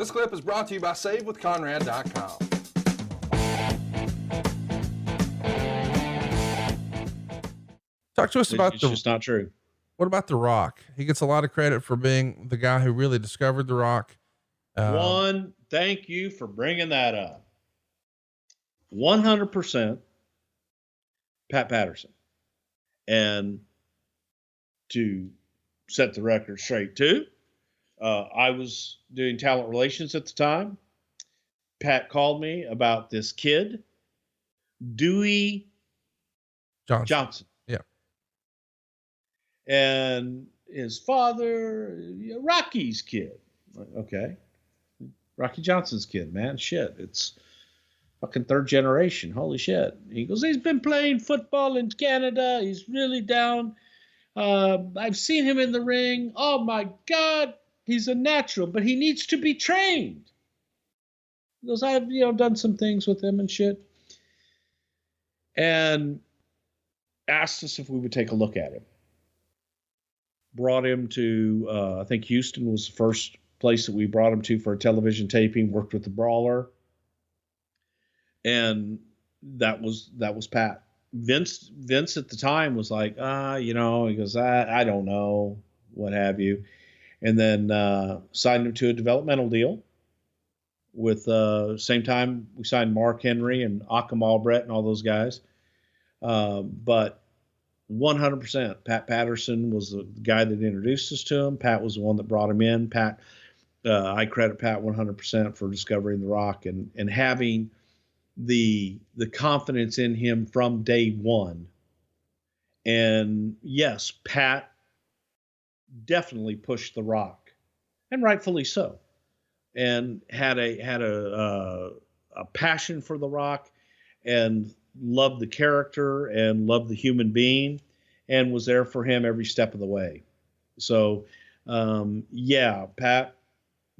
This clip is brought to you by SaveWithConrad.com. Talk to us about it's just not true. What about The Rock? He gets a lot of credit for being the guy who really discovered The Rock. Thank you for bringing that up. 100% Pat Patterson. And to set the record straight too, I was doing talent relations at the time. Pat called me about this kid, Dewey Johnson. Yeah. And his father, Rocky's kid. Okay. Rocky Johnson's kid, man. Shit. It's fucking third generation. Holy shit. He goes, he's been playing football in Canada. He's really down. I've seen him in the ring. Oh my God. He's a natural, but he needs to be trained. He goes, I've, done some things with him and shit. And asked us if we would take a look at him. Brought him to, I think Houston was the first place that we brought him to for a television taping, worked with the Brawler. And that was Pat. Vince at the time was like, he goes, I don't know, what have you. And then signed him to a developmental deal with, same time we signed Mark Henry and Akam Albrecht and all those guys. But 100%, Pat Patterson was the guy that introduced us to him. Pat was the one that brought him in. I credit Pat 100% for discovering The Rock and having the confidence in him from day one. And yes, Pat definitely pushed The Rock, and rightfully so, and had a passion for The Rock, and loved the character and loved the human being, and was there for him every step of the way. So, Pat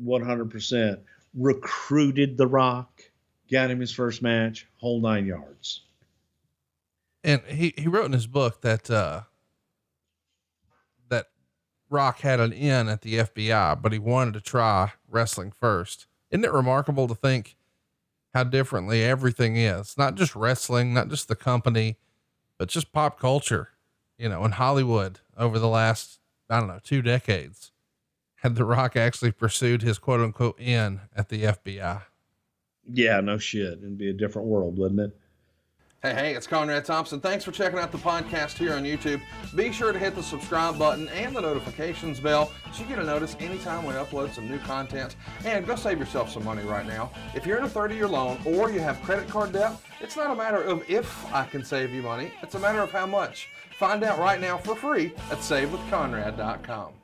100% recruited The Rock, got him his first match, whole 9 yards. And he wrote in his book that that Rock had an in at the FBI, but he wanted to try wrestling first. Isn't it remarkable to think how differently everything is? Not just wrestling, not just the company, but just pop culture, in Hollywood over the last, 2 decades. Had The Rock actually pursued his quote unquote in at the FBI. Yeah, no shit. It'd be a different world, wouldn't it? Hey, it's Conrad Thompson. Thanks for checking out the podcast here on YouTube. Be sure to hit the subscribe button and the notifications bell so you get a notice anytime we upload some new content. And go save yourself some money right now. If you're in a 30-year loan or you have credit card debt, it's not a matter of if I can save you money. It's a matter of how much. Find out right now for free at SaveWithConrad.com.